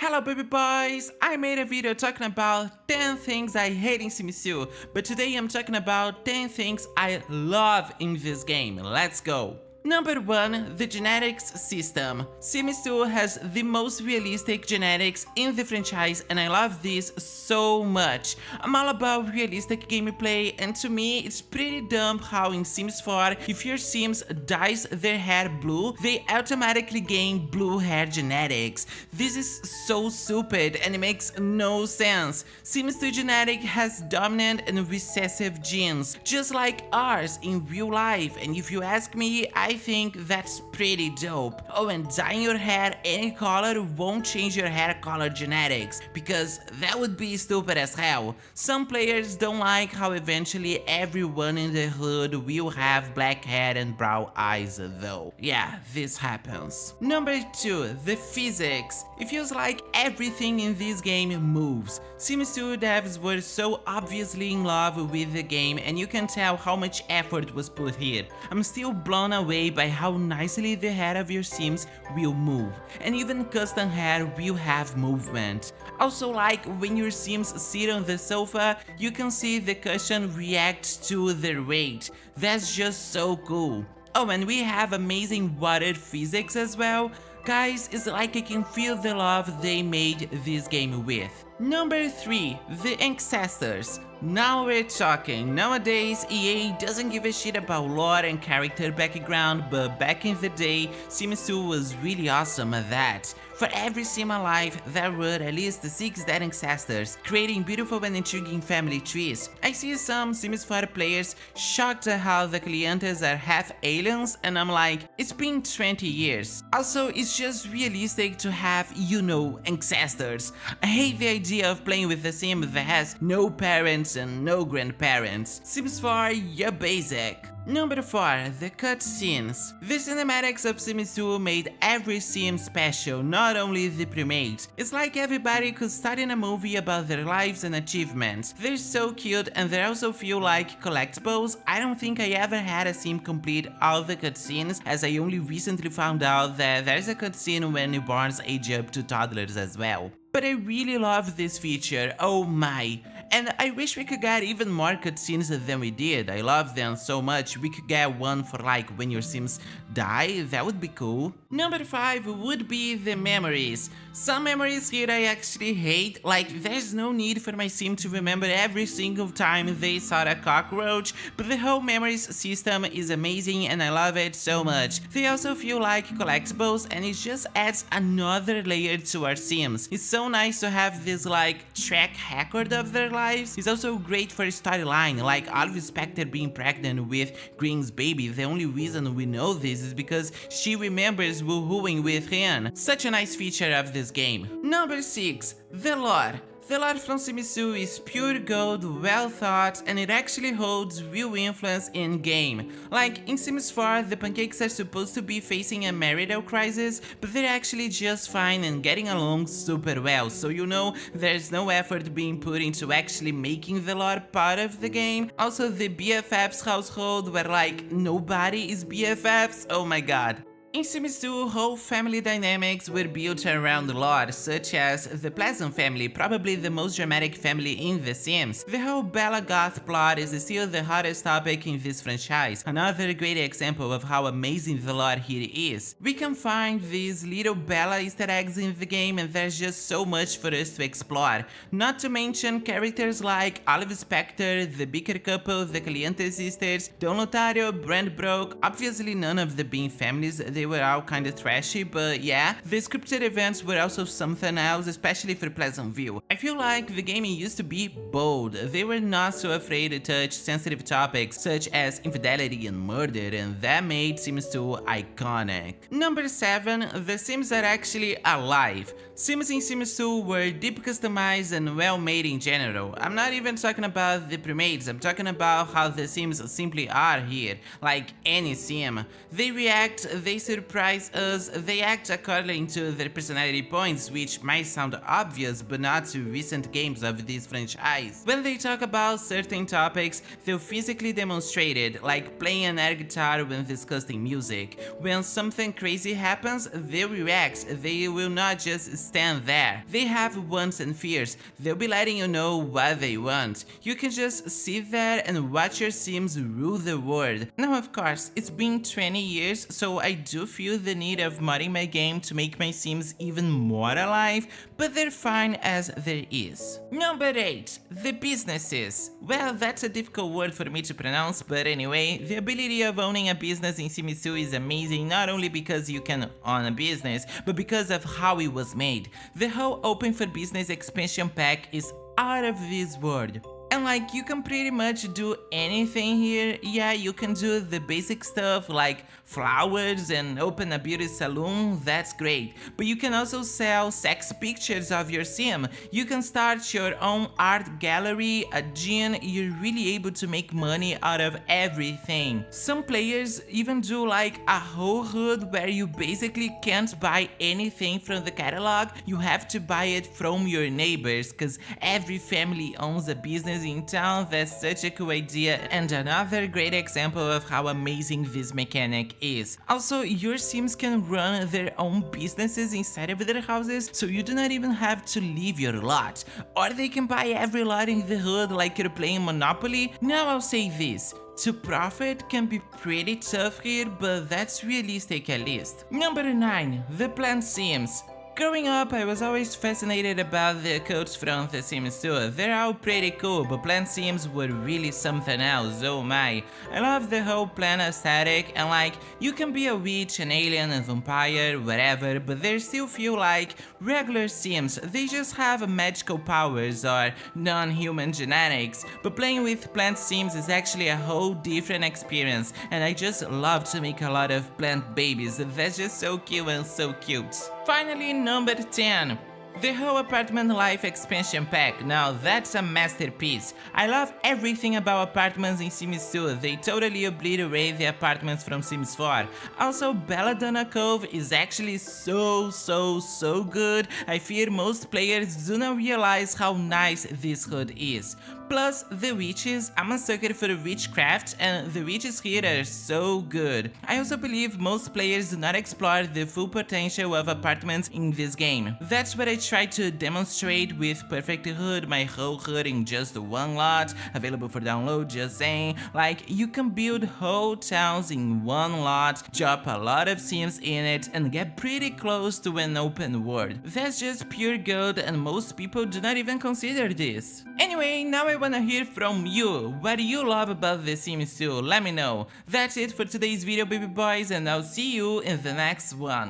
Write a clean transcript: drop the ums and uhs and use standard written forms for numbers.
Hello baby boys! I made a video talking about 10 things I hate in Sims 2, but today I'm talking about 10 things I love in this game. Let's go! Number 1, the genetics system. Sims 2 has the most realistic genetics in the franchise and I love this so much. I'm all about realistic gameplay and to me it's pretty dumb how in Sims 4 if your Sims dyes their hair blue, they automatically gain blue hair genetics. This is so stupid and it makes no sense. Sims 2 genetic has dominant and recessive genes, just like ours in real life, and if you ask me, I think that's pretty dope. Oh, and dyeing your hair any color won't change your hair color genetics, because that would be stupid as hell. Some players don't like how eventually everyone in the hood will have black hair and brown eyes though. Yeah, this happens. Number 2, the physics. It feels like everything in this game moves. Sims 2 devs were so obviously in love with the game and you can tell how much effort was put here. I'm still blown away by how nicely the hair of your Sims will move, and even custom hair will have movement. Also, like when your Sims sit on the sofa, you can see the cushion react to their weight. That's just so cool. Oh, and we have amazing water physics as well. Guys, it's like I can feel the love they made this game with. Number 3, the ancestors. Now we're talking. Nowadays, EA doesn't give a shit about lore and character background, but back in the day, Sims 2 was really awesome at that. For every Sim alive, there were at least 6 dead ancestors, creating beautiful and intriguing family trees. I see some Sims 4 players shocked at how the clientes are half aliens, and I'm like, it's been 20 years. Also, it's just realistic to have, you know, ancestors. I hate the idea of playing with a Sim that has no parents and no grandparents. Sims 4, you're basic. Number 4, the cutscenes. The cinematics of Sims 2 made every Sim special, not only the premates. It's like everybody could start in a movie about their lives and achievements. They're so cute and they also feel like collectibles. I don't think I ever had a Sim complete all the cutscenes, as I only recently found out that there's a cutscene when newborns age up to toddlers as well. But I really love this feature, oh my. And I wish we could get even more cutscenes than we did. I love them so much. We could get one for like when your Sims die, that would be cool. Number 5 would be the memories. Some memories here I actually hate, like there's no need for my Sim to remember every single time they saw a cockroach, but the whole memories system is amazing and I love it so much. They also feel like collectibles and it just adds another layer to our Sims. It's so nice to have this like track record of their lives. It's also great for storyline, like Olive Spectre being pregnant with Green's baby. The only reason we know this is because she remembers woohooing with him. Such a nice feature of this game. Number 6, the lore. The lore from Sims 2 is pure gold, well thought, and it actually holds real influence in game. Like in Sims 4, the pancakes are supposed to be facing a marital crisis, but they're actually just fine and getting along super well, so you know there's no effort being put into actually making the lore part of the game. Also, the BFFs household where like nobody is BFFs, oh my god. In Sims 2, whole family dynamics were built around lore, such as the Pleasant family, probably the most dramatic family in The Sims. The whole Bella Goth plot is still the hottest topic in this franchise, another great example of how amazing the lore here is. We can find these little Bella Easter eggs in the game and there's just so much for us to explore. Not to mention characters like Olive Spectre, the Beaker couple, the Caliente sisters, Don Lotario, Brand Broke, obviously none of the Bean families, they were all kinda trashy, but yeah, the scripted events were also something else, especially for Pleasantville. I feel like the game used to be bold. They were not so afraid to touch sensitive topics such as infidelity and murder, and that made Sims 2 iconic. Number 7, the Sims are actually alive. Sims in Sims 2 were deep customized and well made in general. I'm not even talking about the premates, I'm talking about how the Sims simply are here, like any Sim. They react, they survive, surprise us, they act according to their personality points, which might sound obvious, but not to recent games of this franchise. When they talk about certain topics, they'll physically demonstrate it, like playing an air guitar when discussing music. When something crazy happens, they react, they will not just stand there. They have wants and fears, they'll be letting you know what they want. You can just sit there and watch your Sims rule the world. Now of course, it's been 20 years, so I do feel the need of modding my game to make my Sims even more alive, but they're fine as there is. Number 8. The businesses. Well, that's a difficult word for me to pronounce, but anyway, the ability of owning a business in Sims 2 is amazing, not only because you can own a business, but because of how it was made. The whole Open for Business expansion pack is out of this world. And like, you can pretty much do anything here. Yeah, you can do the basic stuff like flowers and open a beauty salon, that's great. But you can also sell sex pictures of your sim. You can start your own art gallery, a gym. You're really able to make money out of everything. Some players even do like a whole hood where you basically can't buy anything from the catalog. You have to buy it from your neighbors, because every family owns a business in town. That's such a cool idea, and another great example of how amazing this mechanic is. Also, your Sims can run their own businesses inside of their houses, so you do not even have to leave your lot. Or they can buy every lot in the hood like you're playing Monopoly. Now I'll say this. To profit can be pretty tough here, but that's realistic at least. Number 9. The Plant Sims. Growing up, I was always fascinated about the coats from The Sims 2. They're all pretty cool, but plant Sims were really something else, oh my. I love the whole plant aesthetic, and like, you can be a witch, an alien, a vampire, whatever, but they still feel like regular Sims. They just have magical powers or non-human genetics. But playing with plant Sims is actually a whole different experience, and I just love to make a lot of plant babies. That's just so cute and so cute. Finally, number 10. The whole apartment life expansion pack. Now that's a masterpiece. I love everything about apartments in Sims 2. They totally obliterate the apartments from Sims 4. Also, Belladonna Cove is actually so good. I fear most players do not realize how nice this hood is. Plus, the witches, I'm a sucker for witchcraft, and the witches here are so good. I also believe most players do not explore the full potential of apartments in this game. That's what I try to demonstrate with Perfect Hood, my whole hood in just one lot, available for download, just saying. Like, you can build whole towns in one lot, drop a lot of Sims in it, and get pretty close to an open world. That's just pure gold, and most people do not even consider this. Anyway, now I wanna hear from you. What do you love about The Sims 2? Let me know. That's it for today's video, baby boys, and I'll see you in the next one.